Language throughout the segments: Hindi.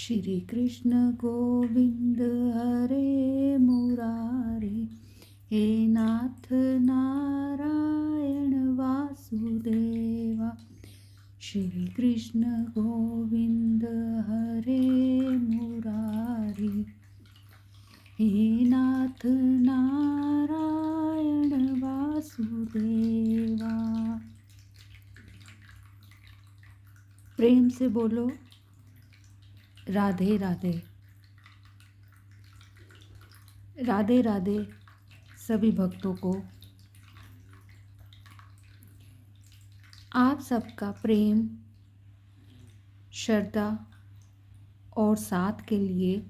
श्री कृष्ण गोविंद हरे मुरारी, हे नाथ नारायण वासुदेवा। श्री कृष्ण गोविंद हरे मुरारी, हे नाथ नारायण वासुदेवा। प्रेम से बोलो राधे राधे। राधे राधे सभी भक्तों को। आप सबका प्रेम, श्रद्धा और साथ के लिए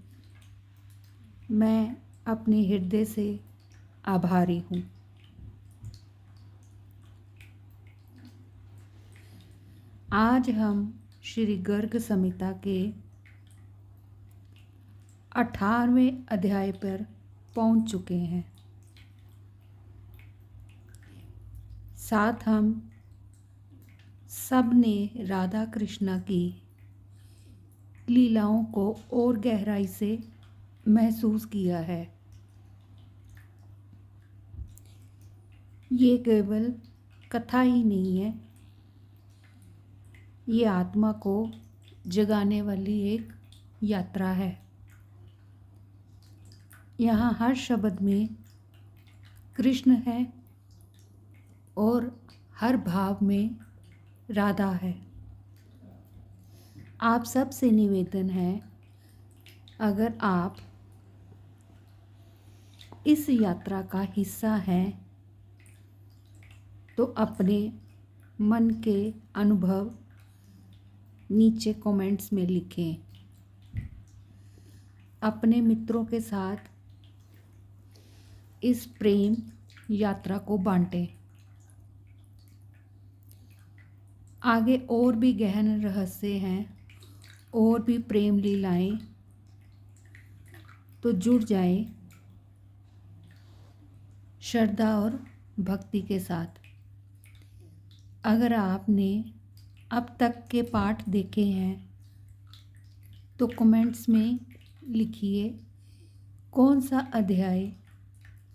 मैं अपने हृदय से आभारी हूँ। आज हम श्री गर्ग संहिता के 18वें अध्याय पर पहुंच चुके हैं। साथ हम सब ने राधा कृष्णा की लीलाओं को और गहराई से महसूस किया है। ये केवल कथा ही नहीं है, ये आत्मा को जगाने वाली एक यात्रा है। यहाँ हर शब्द में कृष्ण है और हर भाव में राधा है। आप सब से निवेदन है, अगर आप इस यात्रा का हिस्सा हैं तो अपने मन के अनुभव नीचे कमेंट्स में लिखें। अपने मित्रों के साथ इस प्रेम यात्रा को बांटें। आगे और भी गहन रहस्य हैं और भी प्रेम लीलाएं, तो जुड़ जाएं श्रद्धा और भक्ति के साथ। अगर आपने अब तक के पाठ देखे हैं तो कमेंट्स में लिखिए कौन सा अध्याय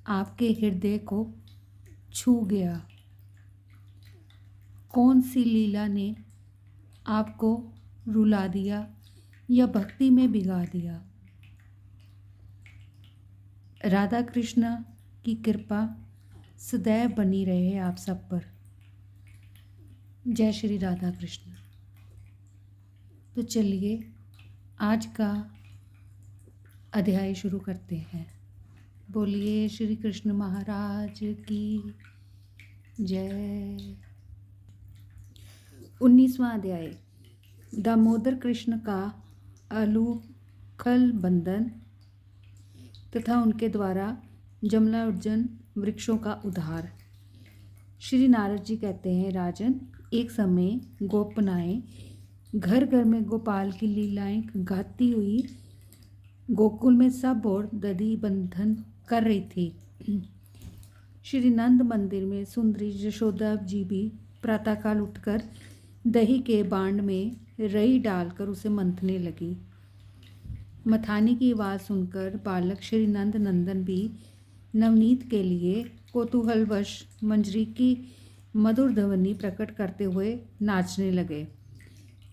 आपके हृदय को छू गया, कौन सी लीला ने आपको रुला दिया या भक्ति में भिगा दिया। राधा कृष्ण की कृपा सदैव बनी रहे आप सब पर। जय श्री राधा कृष्ण। तो चलिए आज का अध्याय शुरू करते हैं। बोलिए श्री कृष्ण महाराज की जय। 19वां अध्याय, दामोदर कृष्ण का अलूखल बंधन तथा उनके द्वारा जमलार्जुन वृक्षों का उद्धार। श्री नारद जी कहते हैं, राजन, एक समय गोपनाएं घर घर में गोपाल की लीलाएं गाती हुई गोकुल में सब और दधी बंधन कर रही थी। श्री नंद मंदिर में सुंदरी यशोदा जी भी प्रातःकाल उठकर दही के बांड में रई डालकर उसे मंथने लगी। मथानी की आवाज़ सुनकर बालक श्री नंद नंदन भी नवनीत के लिए कौतूहलवश मंजरी की मधुर ध्वनि प्रकट करते हुए नाचने लगे।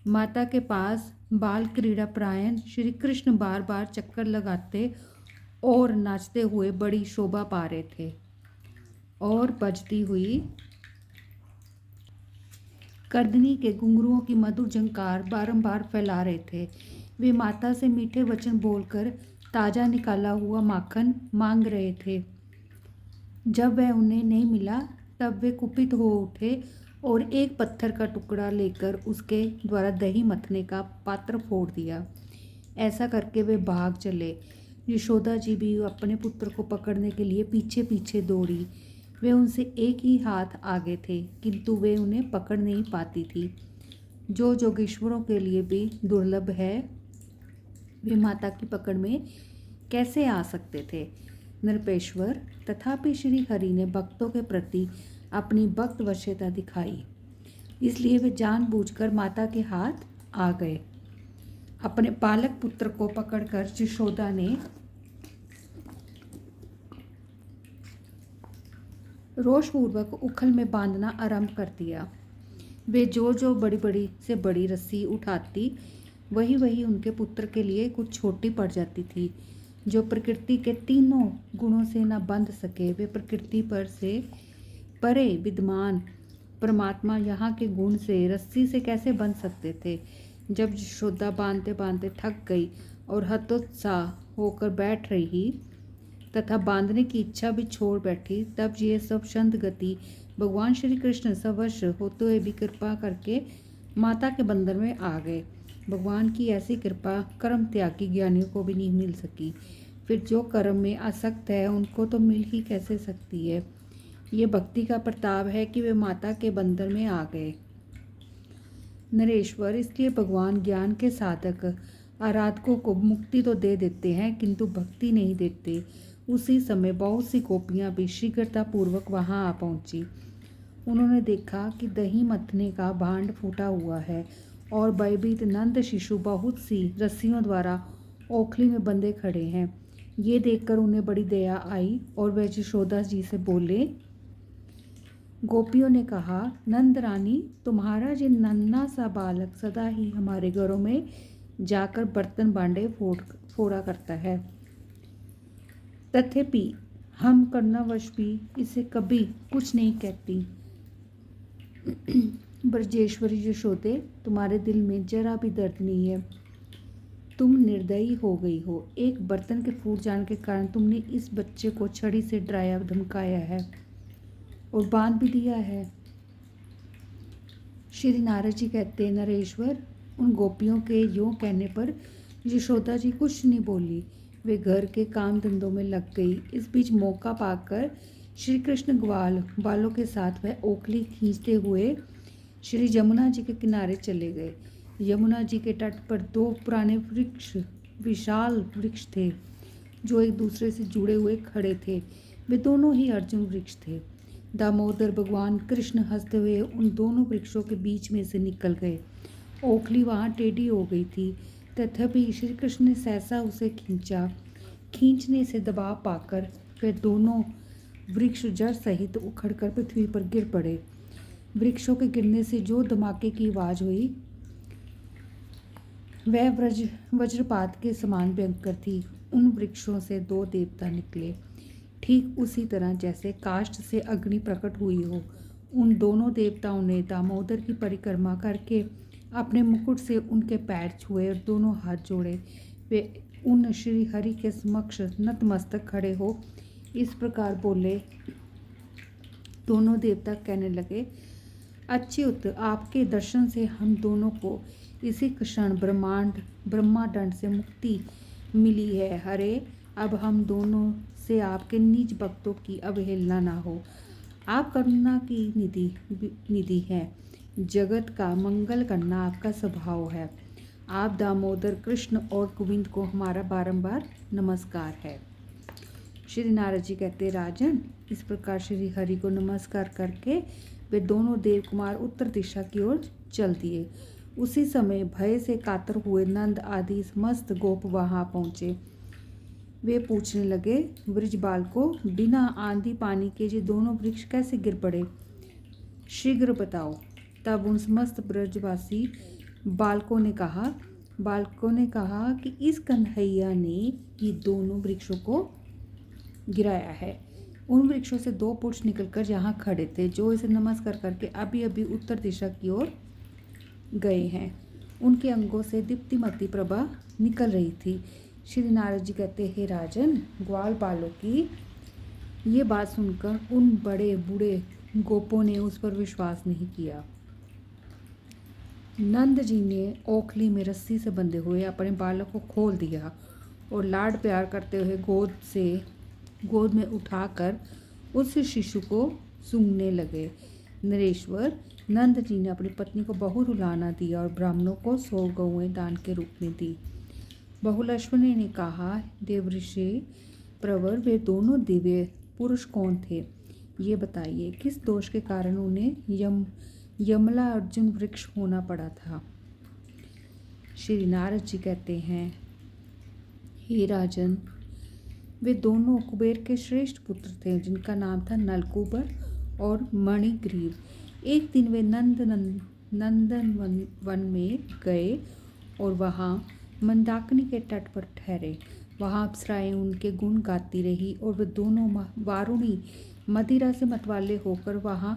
माता के पास बाल क्रीड़ा प्रायण श्री कृष्ण बार बार चक्कर लगाते और नाचते हुए बड़ी शोभा पा रहे थे और बजती हुई कर्दनी के घुंघरुओं की मधुर झंकार बारंबार फैला रहे थे। वे माता से मीठे वचन बोलकर ताज़ा निकाला हुआ माखन मांग रहे थे। जब वह उन्हें नहीं मिला तब वे कुपित हो उठे और एक पत्थर का टुकड़ा लेकर उसके द्वारा दही मथने का पात्र फोड़ दिया। ऐसा करके वे भाग चले। यशोदा जी भी अपने पुत्र को पकड़ने के लिए पीछे पीछे दौड़ी। वे उनसे एक ही हाथ आगे थे, किंतु वे उन्हें पकड़ नहीं पाती थी। जो जोगेश्वरों के लिए भी दुर्लभ है, वे माता की पकड़ में कैसे आ सकते थे। नृपेश्वर तथापि श्री हरि ने भक्तों के प्रति अपनी भक्त वश्यता दिखाई, इसलिए वे जानबूझकर माता के हाथ आ गए। अपने बालक पुत्र को पकड़कर यशोदा ने रोषपूर्वक उखल में बांधना आरंभ कर दिया। वे जो जो बड़ी बड़ी से बड़ी रस्सी उठाती, वही वही उनके पुत्र के लिए कुछ छोटी पड़ जाती थी। जो प्रकृति के तीनों गुणों से न बंध सके, वे प्रकृति पर से परे विद्यमान परमात्मा यहाँ के गुण से रस्सी से कैसे बंध सकते थे। जब यशोदा बांधते बांधते थक गई और हतोत्साह होकर बैठ रही तथा बांधने की इच्छा भी छोड़ बैठी, तब ये सब शांत गति भगवान श्री कृष्ण सवश होते हुए भी कृपा करके माता के बंधन में आ गए। भगवान की ऐसी कृपा कर्म त्यागी ज्ञानियों को भी नहीं मिल सकी। फिर जो कर्म में आसक्त है उनको तो मिल ही कैसे सकती है। ये भक्ति का प्रताप है कि वे माता के बंधन में आ गए। नरेश्वर, इसलिए भगवान ज्ञान के साधक आराधकों को मुक्ति तो दे देते हैं किंतु भक्ति नहीं देते। उसी समय बहुत सी गोपियाँ भी शीघ्रतापूर्वक वहाँ आ पहुँची। उन्होंने देखा कि दही मथने का भांड फूटा हुआ है और भयभीत नंद शिशु बहुत सी रस्सियों द्वारा ओखली में बंधे खड़े हैं। ये देखकर उन्हें बड़ी दया आई और वे यशोदा जी से बोले। गोपियों ने कहा, नंद रानी, तुम्हारा ये नन्हा सा बालक सदा ही हमारे घरों में जाकर बर्तन भांडे फोड़ा करता है। तथापि हम कर्णवश भी इसे कभी कुछ नहीं कहती। ब्रजेश्वरी यशोदे, तुम्हारे दिल में जरा भी दर्द नहीं है। तुम निर्दयी हो गई हो। एक बर्तन के फूट जाने के कारण तुमने इस बच्चे को छड़ी से डराया धमकाया है और बांध भी दिया है। श्री नारद जी कहते हैं, नरेश्वर, उन गोपियों के यूँ कहने पर यशोदा जी कुछ नहीं बोली। वे घर के काम धंधों में लग गई। इस बीच मौका पाकर श्री कृष्ण ग्वाल बालों के साथ वह ओखली खींचते हुए श्री यमुना जी के किनारे चले गए। यमुना जी के तट पर दो पुराने वृक्ष, विशाल वृक्ष थे जो एक दूसरे से जुड़े हुए खड़े थे। वे दोनों ही अर्जुन वृक्ष थे। दामोदर भगवान कृष्ण हंसते हुए उन दोनों वृक्षों के बीच में से निकल गए। ओखली वहाँ टेढ़ी हो गई थी, तथापि श्री कृष्ण ने सहसा उसे खींचा। खींचने से दबाव पाकर वे दोनों वृक्ष जड़ सहित उखड़कर पृथ्वी पर गिर पड़े। वृक्षों के गिरने से जो धमाके की आवाज़ हुई वह वज्रपात के समान भयंकर थी। उन वृक्षों से दो देवता निकले, ठीक उसी तरह जैसे काष्ठ से अग्नि प्रकट हुई हो। उन दोनों देवताओं ने दामोदर की परिक्रमा करके अपने मुकुट से उनके पैर छुए और दोनों हाथ जोड़े। वे उन श्री हरि के समक्ष नतमस्तक खड़े हो इस प्रकार बोले। दोनों देवता कहने लगे, अच्युत, आपके दर्शन से हम दोनों को इसी क्षण ब्रह्मांड से मुक्ति मिली है। हरे, अब हम दोनों से आपके निज भक्तों की अवहेलना ना हो। आप करुणा की निधि हैं। जगत का मंगल करना आपका स्वभाव है। आप दामोदर कृष्ण और गोविंद को हमारा बारंबार नमस्कार है। श्री नारद जी कहते, राजन, इस प्रकार श्री हरि को नमस्कार करके वे दोनों देव कुमार उत्तर दिशा की ओर चल दिए। उसी समय भय से कातर हुए नंद आदि समस्त गोप वहां पहुँचे। वे पूछने लगे, ब्रजबाल को बिना आंधी पानी के ये दोनों वृक्ष कैसे गिर पड़े? शीघ्र बताओ। तब उन समस्त ब्रजवासी बालकों ने कहा कि इस कन्हैया ने ये दोनों वृक्षों को गिराया है। उन वृक्षों से दो पुरुष निकलकर यहाँ खड़े थे, जो इसे नमस्कार करके अभी अभी उत्तर दिशा की ओर गए हैं। उनके अंगों से दीप्तिमती प्रभा निकल रही थी। श्री नारद जी कहते, हे राजन, ग्वाल बालों की ये बात सुनकर उन बड़े बूढ़े गोपों ने उस पर विश्वास नहीं किया। नंद जी ने ओखली में रस्सी से बंधे हुए अपने बालक को खोल दिया और लाड प्यार करते हुए गोद में उठाकर उस शिशु को सूंघने लगे। नरेश्वर, नंद जी ने अपनी पत्नी को बहु रुलाना दिया और ब्राह्मणों को 100 गौएं दान के रूप में दी। बहुलक्ष्मणी ने कहा, देवऋषि प्रवर, वे दोनों दिव्य पुरुष कौन थे? ये बताइए, किस दोष के कारण उन्हें यमला अर्जुन वृक्ष होना पड़ा था? श्री नारद जी कहते हैं, हे राजन, वे दोनों कुबेर के श्रेष्ठ पुत्र थे जिनका नाम था नलकूबर और मणिग्रीव। एक दिन वे नंदन वन में गए और वहाँ मंदाकिनी के तट पर ठहरे। वहाँ अप्सराएं उनके गुण गाती रही और वे दोनों वारुणी मदिरा से मतवाले होकर वहाँ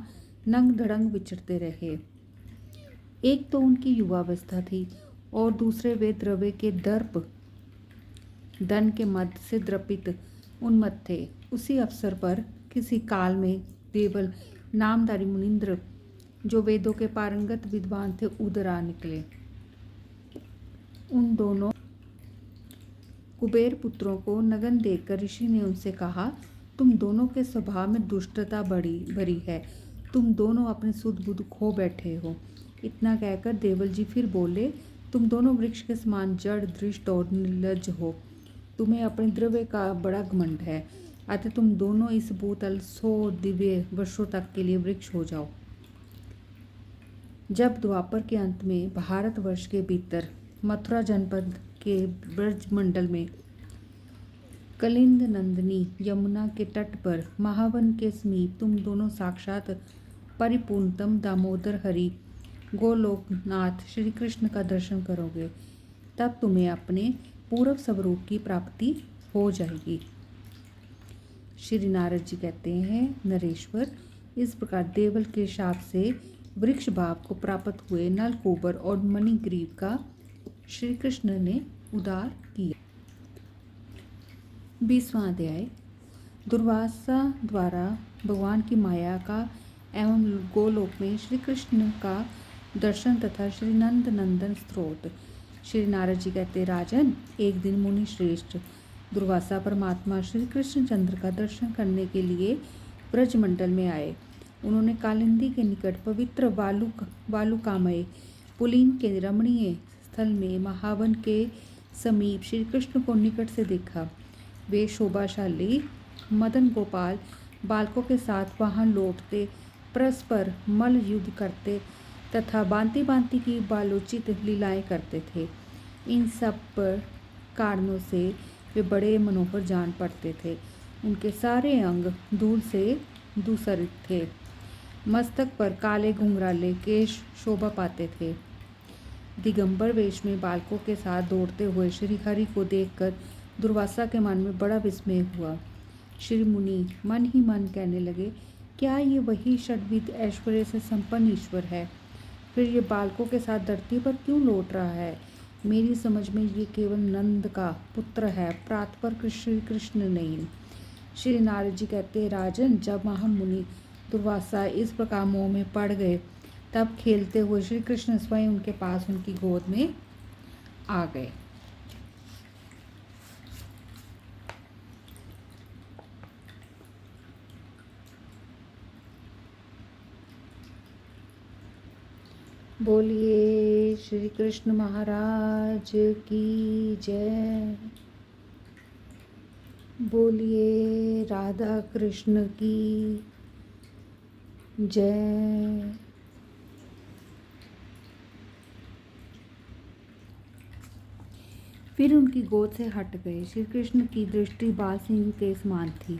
नंग धड़ंग विचरते रहे। एक तो उनकी युवावस्था थी और दूसरे वे द्रव्य के दर्प धन के मद से द्रपित उन्मत्त थे। उसी अवसर पर किसी काल में देवल नामधारी मुनिंद्र, जो वेदों के पारंगत विद्वान थे, उधर आ निकले। उन दोनों कुबेर पुत्रों को नगन देखकर ऋषि ने उनसे कहा, तुम दोनों के स्वभाव में दुष्टता भरी है, तुम दोनों अपने सुध बुध खो बैठे हो। इतना कहकर देवल जी फिर बोले, तुम दोनों वृक्ष के समान जड़, दृष्ट और निर्लज्ज हो। तुम्हें अपने द्रव्य का बड़ा घमंड है, अतः तुम दोनों इस भूतल 100 दिव्य वर्षों तक के लिए वृक्ष हो जाओ। जब द्वापर के अंत में भारतवर्ष के भीतर मथुरा जनपद के ब्रज मंडल में कलिंद नंदिनी यमुना के तट पर महावन के समीप तुम दोनों साक्षात परिपूर्णतम दामोदर हरि गोलोकनाथ श्री कृष्ण का दर्शन करोगे, तब तुम्हें अपने पूर्व स्वरूप की प्राप्ति हो जाएगी। श्री नारद जी कहते हैं, नरेश्वर, इस प्रकार देवल के शाप से वृक्ष भाव को प्राप्त हुए नलकूबर और मणिग्रीव का श्री कृष्ण ने उद्धार किया। 20वां अध्याय। दुर्वासा द्वारा भगवान की माया का एवं गोलोक में श्री कृष्ण का दर्शन तथा श्री नंद नंदन स्त्रोत। श्री नारद जी कहते, राजन, एक दिन मुनि श्रेष्ठ दुर्वासा परमात्मा श्री कृष्णचंद्र का दर्शन करने के लिए ब्रजमंडल में आए। उन्होंने कालिंदी के निकट पवित्र वालुकामय पुलीन के रमणीय स्थल में महावन के समीप श्री कृष्ण को निकट से देखा। वे शोभाशाली मदन गोपाल बालकों के साथ वहां लौटते, परस्पर मल युद्ध करते तथा भांति भांति की बालोचित लीलाएं करते थे। इन सब पर कारणों से वे बड़े मनोहर जान पड़ते थे। उनके सारे अंग धूल से धूसरित थे। मस्तक पर काले घुंघराले केश शोभा पाते थे। दिगंबर वेश में बालकों के साथ दौड़ते हुए श्री हरि को देखकर दुर्वासा के मन में बड़ा विस्मय हुआ। श्री मुनि मन ही मन कहने लगे, क्या ये वही षड्विध ऐश्वर्य से संपन्न ईश्वर है? फिर ये बालकों के साथ धरती पर क्यों लौट रहा है? मेरी समझ में ये केवल नंद का पुत्र है, प्रातपर श्री कृष्ण नहीं। श्री नारद जी कहते, राजन, जब महामुनि दुर्वासा इस प्रकार मोह में पड़ गए, तब खेलते हुए श्री कृष्ण स्वयं उनके पास उनकी गोद में आ गए। बोलिए श्री कृष्ण महाराज की जय। बोलिए राधा कृष्ण की जय। फिर उनकी गोद से हट गए। श्री कृष्ण की दृष्टि बाल सिंह के समान थी।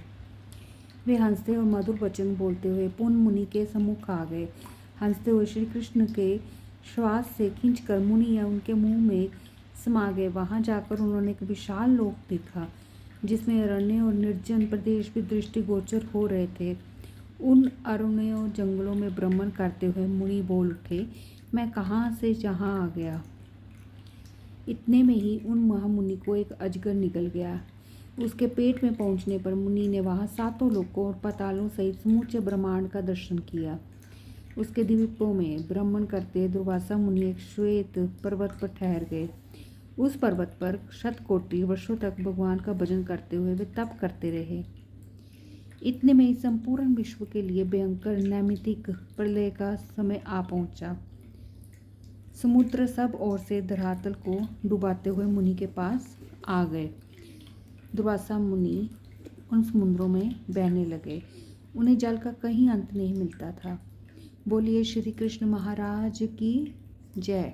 वे हंसते और मधुर वचन बोलते हुए पुण्य मुनि के सम्मुख आ गए। हंसते हुए श्री कृष्ण के श्वास से खींचकर मुनि या उनके मुंह में समा गए। वहां जाकर उन्होंने एक विशाल लोक देखा, जिसमें अरण्य और निर्जन प्रदेश भी दृष्टिगोचर हो रहे थे। उन अरण्यों जंगलों में भ्रमण करते हुए मुनि बोल उठे, मैं कहाँ से जहाँ आ गया। इतने में ही उन महामुनि को एक अजगर निकल गया। उसके पेट में पहुंचने पर मुनि ने वहां 7 लोकों और पातालों सहित समूचे ब्रह्मांड का दर्शन किया। उसके द्वीपों में भ्रमण करते दुर्वासा मुनि एक श्वेत पर्वत पर ठहर गए। उस पर्वत पर शतकोटि वर्षों तक भगवान का भजन करते हुए वे तप करते रहे। इतने में ही संपूर्ण विश्व के लिए भयंकर नैमितिक प्रलय का समय आ पहुंचा। समुद्र सब ओर से धरातल को डुबाते हुए मुनि के पास आ गए। दुर्वासा मुनि उन समुद्रों में बहने लगे। उन्हें जल का कहीं अंत नहीं मिलता था। बोलिए श्री कृष्ण महाराज की जय।